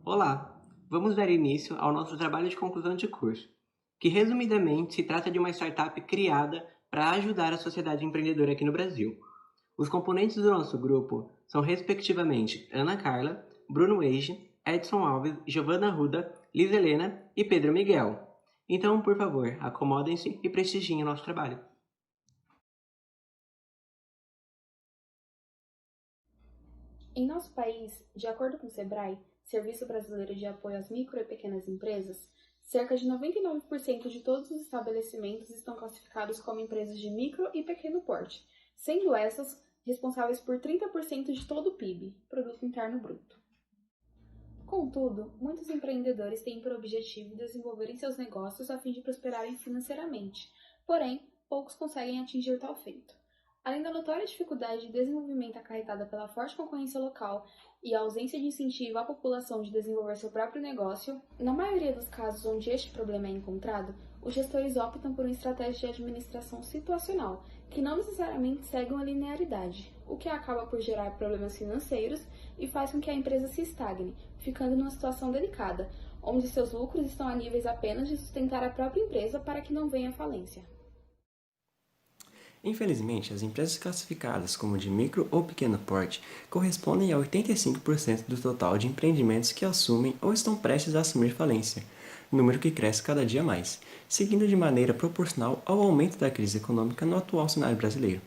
Olá! Vamos dar início ao nosso trabalho de conclusão de curso, que resumidamente se trata de uma startup criada para ajudar a sociedade empreendedora aqui no Brasil. Os componentes do nosso grupo são respectivamente Ana Carla, Bruno Eige, Edson Alves, Giovanna Ruda, Liz Helena e Pedro Miguel. Então, por favor, acomodem-se e prestigiem o nosso trabalho. Em nosso país, de acordo com o SEBRAE, Serviço Brasileiro de Apoio às Micro e Pequenas Empresas, cerca de 99% de todos os estabelecimentos estão classificados como empresas de micro e pequeno porte, sendo essas responsáveis por 30% de todo o PIB, Produto Interno Bruto. Contudo, muitos empreendedores têm por objetivo desenvolverem seus negócios a fim de prosperarem financeiramente, porém, poucos conseguem atingir tal feito. Além da notória dificuldade de desenvolvimento acarretada pela forte concorrência local e a ausência de incentivo à população de desenvolver seu próprio negócio, na maioria dos casos onde este problema é encontrado, os gestores optam por uma estratégia de administração situacional, que não necessariamente segue uma linearidade, o que acaba por gerar problemas financeiros e faz com que a empresa se estagne, ficando numa situação delicada, onde seus lucros estão a níveis apenas de sustentar a própria empresa para que não venha à falência. Infelizmente, as empresas classificadas como de micro ou pequeno porte correspondem a 85% do total de empreendimentos que assumem ou estão prestes a assumir falência, número que cresce cada dia mais, seguindo de maneira proporcional ao aumento da crise econômica no atual cenário brasileiro.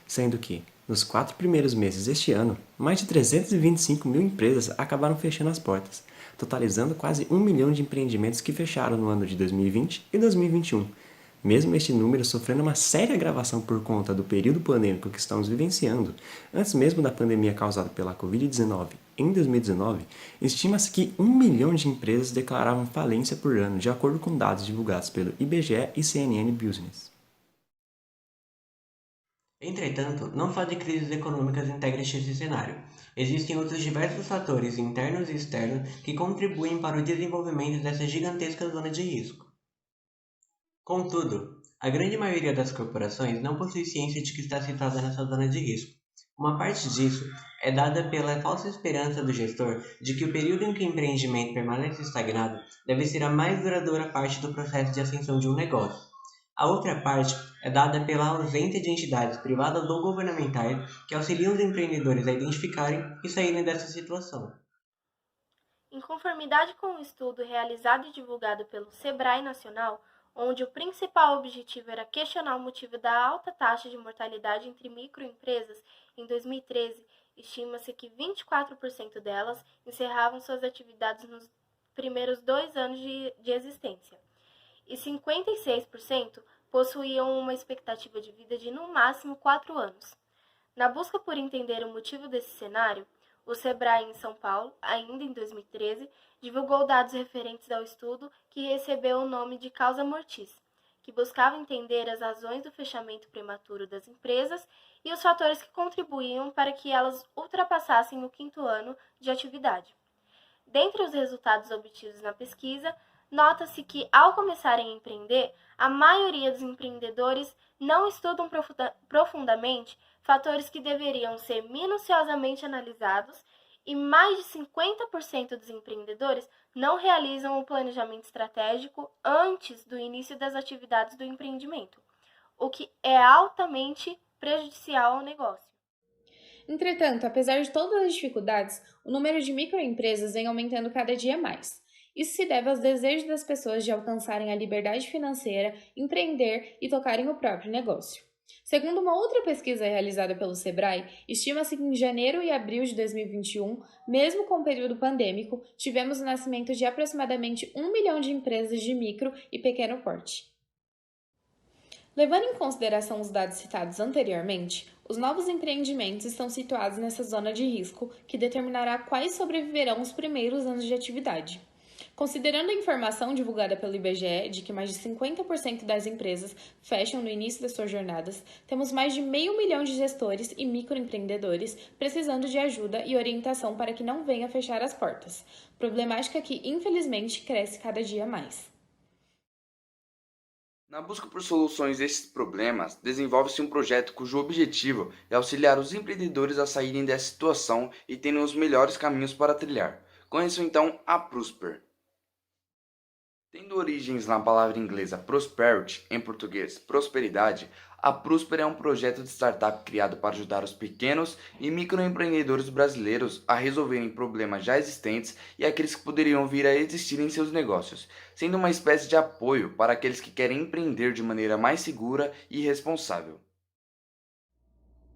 Sendo que, nos 4 primeiros meses deste ano, mais de 325 mil empresas acabaram fechando as portas, totalizando quase 1 milhão de empreendimentos que fecharam no ano de 2020 e 2021, mesmo este número sofrendo uma séria agravação por conta do período pandêmico que estamos vivenciando. Antes mesmo da pandemia causada pela Covid-19, em 2019, estima-se que 1 milhão de empresas declaravam falência por ano, de acordo com dados divulgados pelo IBGE e CNN Business. Entretanto, não só de crises econômicas integra este cenário. Existem outros diversos fatores internos e externos que contribuem para o desenvolvimento dessa gigantesca zona de risco. Contudo, a grande maioria das corporações não possui ciência de que está situada nessa zona de risco. Uma parte disso é dada pela falsa esperança do gestor de que o período em que o empreendimento permanece estagnado deve ser a mais duradoura parte do processo de ascensão de um negócio. A outra parte é dada pela ausência de entidades privadas ou governamentais que auxiliam os empreendedores a identificarem e saírem dessa situação. Em conformidade com um estudo realizado e divulgado pelo SEBRAE Nacional, onde o principal objetivo era questionar o motivo da alta taxa de mortalidade entre microempresas, em 2013, estima-se que 24% delas encerravam suas atividades nos primeiros 2 anos de existência, e 56% possuíam uma expectativa de vida de no máximo 4 anos. Na busca por entender o motivo desse cenário, o SEBRAE em São Paulo, ainda em 2013, divulgou dados referentes ao estudo que recebeu o nome de Causa Mortis, que buscava entender as razões do fechamento prematuro das empresas e os fatores que contribuíam para que elas ultrapassassem o 5º ano de atividade. Dentre os resultados obtidos na pesquisa, nota-se que, ao começarem a empreender, a maioria dos empreendedores não estudam profundamente fatores que deveriam ser minuciosamente analisados e mais de 50% dos empreendedores não realizam o planejamento estratégico antes do início das atividades do empreendimento, o que é altamente prejudicial ao negócio. Entretanto, apesar de todas as dificuldades, o número de microempresas vem aumentando cada dia mais. Isso se deve aos desejos das pessoas de alcançarem a liberdade financeira, empreender e tocarem o próprio negócio. Segundo uma outra pesquisa realizada pelo SEBRAE, estima-se que em janeiro e abril de 2021, mesmo com o período pandêmico, tivemos o nascimento de aproximadamente 1 milhão de empresas de micro e pequeno porte. Levando em consideração os dados citados anteriormente, os novos empreendimentos estão situados nessa zona de risco que determinará quais sobreviverão os primeiros anos de atividade. Considerando a informação divulgada pelo IBGE de que mais de 50% das empresas fecham no início das suas jornadas, temos mais de 500 mil de gestores e microempreendedores precisando de ajuda e orientação para que não venha fechar as portas, problemática que, infelizmente, cresce cada dia mais. Na busca por soluções a esses problemas, desenvolve-se um projeto cujo objetivo é auxiliar os empreendedores a saírem dessa situação e terem os melhores caminhos para trilhar. Conheçam então a Prosper. Tendo origens na palavra inglesa prosperity, em português prosperidade, a Prosper é um projeto de startup criado para ajudar os pequenos e microempreendedores brasileiros a resolverem problemas já existentes e aqueles que poderiam vir a existir em seus negócios, sendo uma espécie de apoio para aqueles que querem empreender de maneira mais segura e responsável.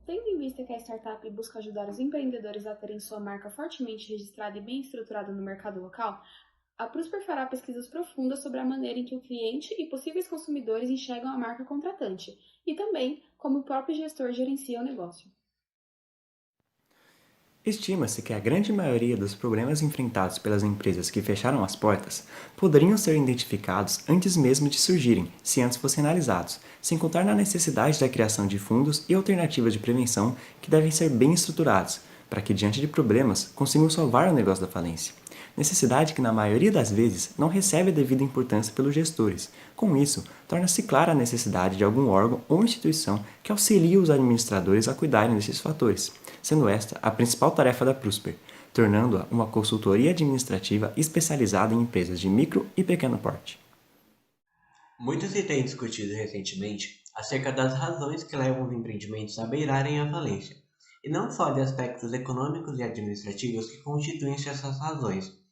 Tendo em vista que a startup busca ajudar os empreendedores a terem sua marca fortemente registrada e bem estruturada no mercado local, a Prosper fará pesquisas profundas sobre a maneira em que o cliente e possíveis consumidores enxergam a marca contratante e também como o próprio gestor gerencia o negócio. Estima-se que a grande maioria dos problemas enfrentados pelas empresas que fecharam as portas poderiam ser identificados antes mesmo de surgirem, se antes fossem analisados, sem contar na necessidade da criação de fundos e alternativas de prevenção que devem ser bem estruturados, para que, diante de problemas, consigam salvar o negócio da falência. Necessidade que, na maioria das vezes, não recebe a devida importância pelos gestores. Com isso, torna-se clara a necessidade de algum órgão ou instituição que auxilie os administradores a cuidarem desses fatores, sendo esta a principal tarefa da Prosper, tornando-a uma consultoria administrativa especializada em empresas de micro e pequeno porte. Muito se tem discutido recentemente acerca das razões que levam os empreendimentos a beirarem a falência, e não só de aspectos econômicos e administrativos que constituem essas razões.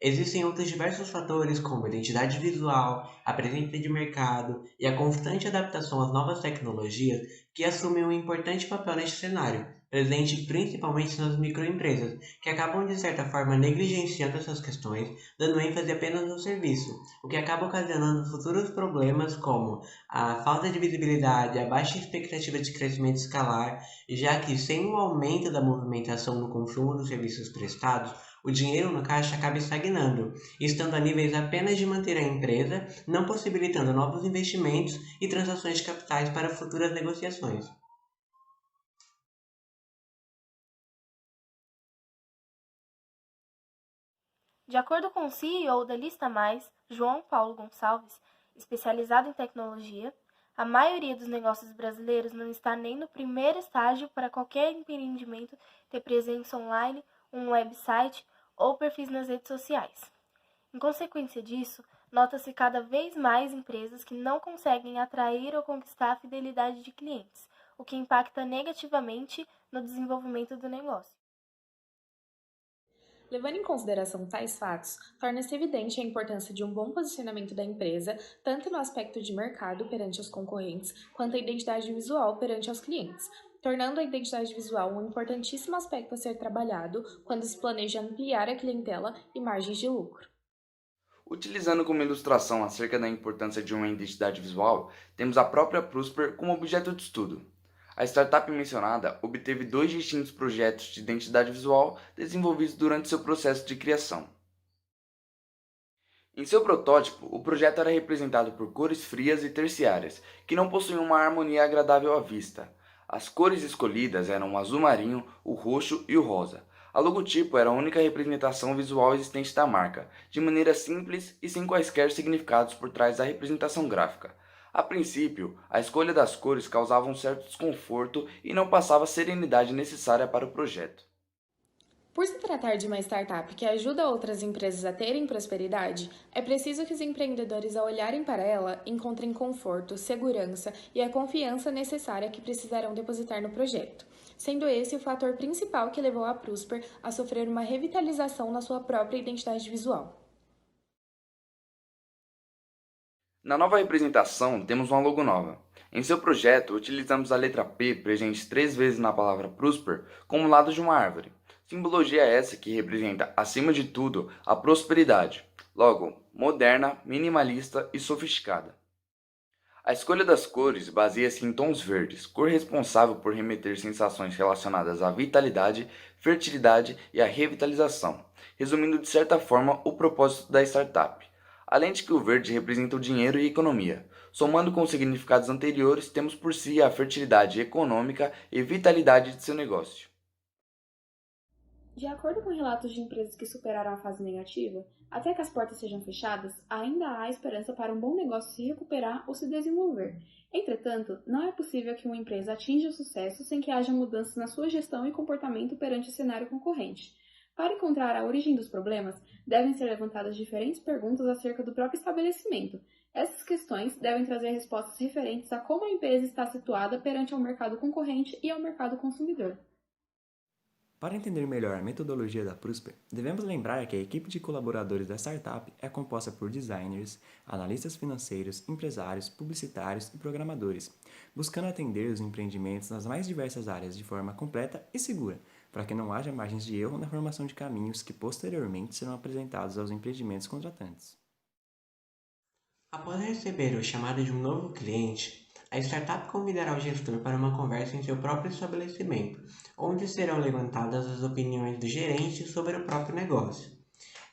Existem outros diversos fatores, como a identidade visual, a presença de mercado e a constante adaptação às novas tecnologias, que assumem um importante papel neste cenário, presente principalmente nas microempresas, que acabam de certa forma negligenciando essas questões, dando ênfase apenas no serviço, o que acaba ocasionando futuros problemas como a falta de visibilidade, a baixa expectativa de crescimento escalar, já que sem o aumento da movimentação no consumo dos serviços prestados, o dinheiro no caixa acaba estagnando, estando a níveis apenas de manter a empresa, não possibilitando novos investimentos e transações de capitais para futuras negociações. De acordo com o CEO da Lista Mais, João Paulo Gonçalves, especializado em tecnologia, a maioria dos negócios brasileiros não está nem no primeiro estágio para qualquer empreendimento ter presença online, um website ou perfis nas redes sociais. Em consequência disso, nota-se cada vez mais empresas que não conseguem atrair ou conquistar a fidelidade de clientes, o que impacta negativamente no desenvolvimento do negócio. Levando em consideração tais fatos, torna-se evidente a importância de um bom posicionamento da empresa, tanto no aspecto de mercado perante os concorrentes, quanto a identidade visual perante os clientes, tornando a identidade visual um importantíssimo aspecto a ser trabalhado quando se planeja ampliar a clientela e margens de lucro. Utilizando como ilustração acerca da importância de uma identidade visual, temos a própria Prosper como objeto de estudo. A startup mencionada obteve 2 distintos projetos de identidade visual desenvolvidos durante seu processo de criação. Em seu protótipo, o projeto era representado por cores frias e terciárias, que não possuíam uma harmonia agradável à vista. As cores escolhidas eram o azul marinho, o roxo e o rosa. A logotipo era a única representação visual existente da marca, de maneira simples e sem quaisquer significados por trás da representação gráfica. A princípio, a escolha das cores causava um certo desconforto e não passava a serenidade necessária para o projeto. Por se tratar de uma startup que ajuda outras empresas a terem prosperidade, é preciso que os empreendedores, ao olharem para ela, encontrem conforto, segurança e a confiança necessária que precisarão depositar no projeto, sendo esse o fator principal que levou a Prosper a sofrer uma revitalização na sua própria identidade visual. Na nova representação, temos uma logo nova. Em seu projeto, utilizamos a letra P, presente 3 vezes na palavra Prosper, como lado de uma árvore. Simbologia essa que representa, acima de tudo, a prosperidade. Logo, moderna, minimalista e sofisticada. A escolha das cores baseia-se em tons verdes, cor responsável por remeter sensações relacionadas à vitalidade, fertilidade e à revitalização, resumindo de certa forma o propósito da startup. Além de que o verde representa o dinheiro e economia. Somando com os significados anteriores, temos por si a fertilidade econômica e vitalidade de seu negócio. De acordo com relatos de empresas que superaram a fase negativa, até que as portas sejam fechadas, ainda há esperança para um bom negócio se recuperar ou se desenvolver. Entretanto, não é possível que uma empresa atinja o sucesso sem que haja mudanças na sua gestão e comportamento perante o cenário concorrente. Para encontrar a origem dos problemas, devem ser levantadas diferentes perguntas acerca do próprio estabelecimento. Essas questões devem trazer respostas referentes a como a empresa está situada perante ao mercado concorrente e ao mercado consumidor. Para entender melhor a metodologia da Prosper, devemos lembrar que a equipe de colaboradores da startup é composta por designers, analistas financeiros, empresários, publicitários e programadores, buscando atender os empreendimentos nas mais diversas áreas de forma completa e segura, para que não haja margens de erro na formação de caminhos que posteriormente serão apresentados aos empreendimentos contratantes. Após receber o chamado de um novo cliente, a startup convidará o gestor para uma conversa em seu próprio estabelecimento, onde serão levantadas as opiniões do gerente sobre o próprio negócio.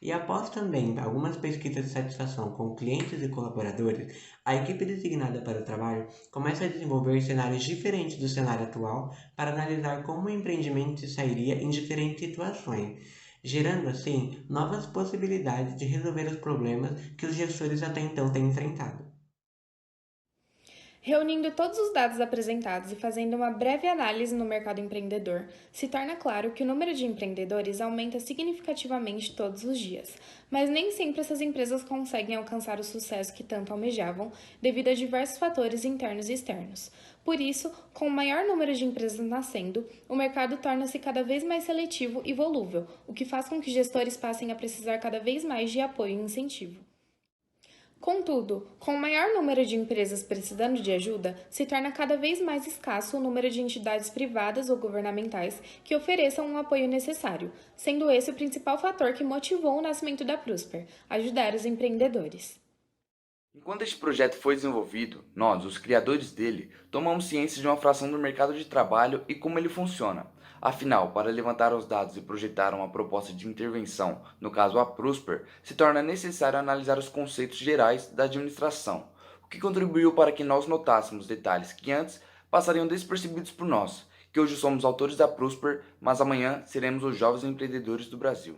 E após também algumas pesquisas de satisfação com clientes e colaboradores, a equipe designada para o trabalho começa a desenvolver cenários diferentes do cenário atual para analisar como o empreendimento se sairia em diferentes situações, gerando assim novas possibilidades de resolver os problemas que os gestores até então têm enfrentado. Reunindo todos os dados apresentados e fazendo uma breve análise no mercado empreendedor, se torna claro que o número de empreendedores aumenta significativamente todos os dias, mas nem sempre essas empresas conseguem alcançar o sucesso que tanto almejavam devido a diversos fatores internos e externos. Por isso, com o maior número de empresas nascendo, o mercado torna-se cada vez mais seletivo e volúvel, o que faz com que gestores passem a precisar cada vez mais de apoio e incentivo. Contudo, com o maior número de empresas precisando de ajuda, se torna cada vez mais escasso o número de entidades privadas ou governamentais que ofereçam um apoio necessário, sendo esse o principal fator que motivou o nascimento da Prosper, ajudar os empreendedores. Enquanto este projeto foi desenvolvido, nós, os criadores dele, tomamos ciência de uma fração do mercado de trabalho e como ele funciona. Afinal, para levantar os dados e projetar uma proposta de intervenção, no caso a Prosper, se torna necessário analisar os conceitos gerais da administração, o que contribuiu para que nós notássemos detalhes que antes passariam despercebidos por nós, que hoje somos autores da Prosper, mas amanhã seremos os jovens empreendedores do Brasil.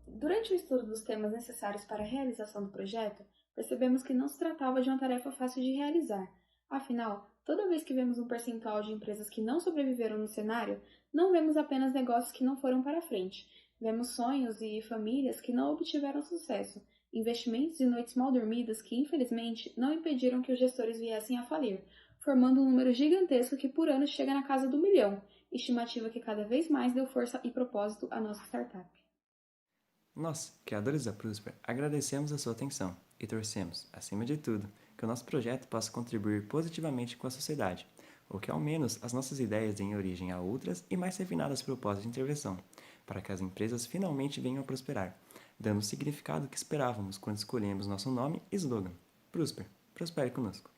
Durante o estudo dos temas necessários para a realização do projeto, percebemos que não se tratava de uma tarefa fácil de realizar. Afinal, toda vez que vemos um percentual de empresas que não sobreviveram no cenário, não vemos apenas negócios que não foram para frente. Vemos sonhos e famílias que não obtiveram sucesso, investimentos e noites mal dormidas que, infelizmente, não impediram que os gestores viessem a falir, formando um número gigantesco que por ano chega na casa do 1 milhão, estimativa que cada vez mais deu força e propósito à nossa startup. Nós, criadores da Prosper, agradecemos a sua atenção e torcemos, acima de tudo, que o nosso projeto possa contribuir positivamente com a sociedade, ou que ao menos as nossas ideias deem origem a outras e mais refinadas propostas de intervenção, para que as empresas finalmente venham a prosperar, dando o significado que esperávamos quando escolhemos nosso nome e slogan. Prosper, prospere conosco.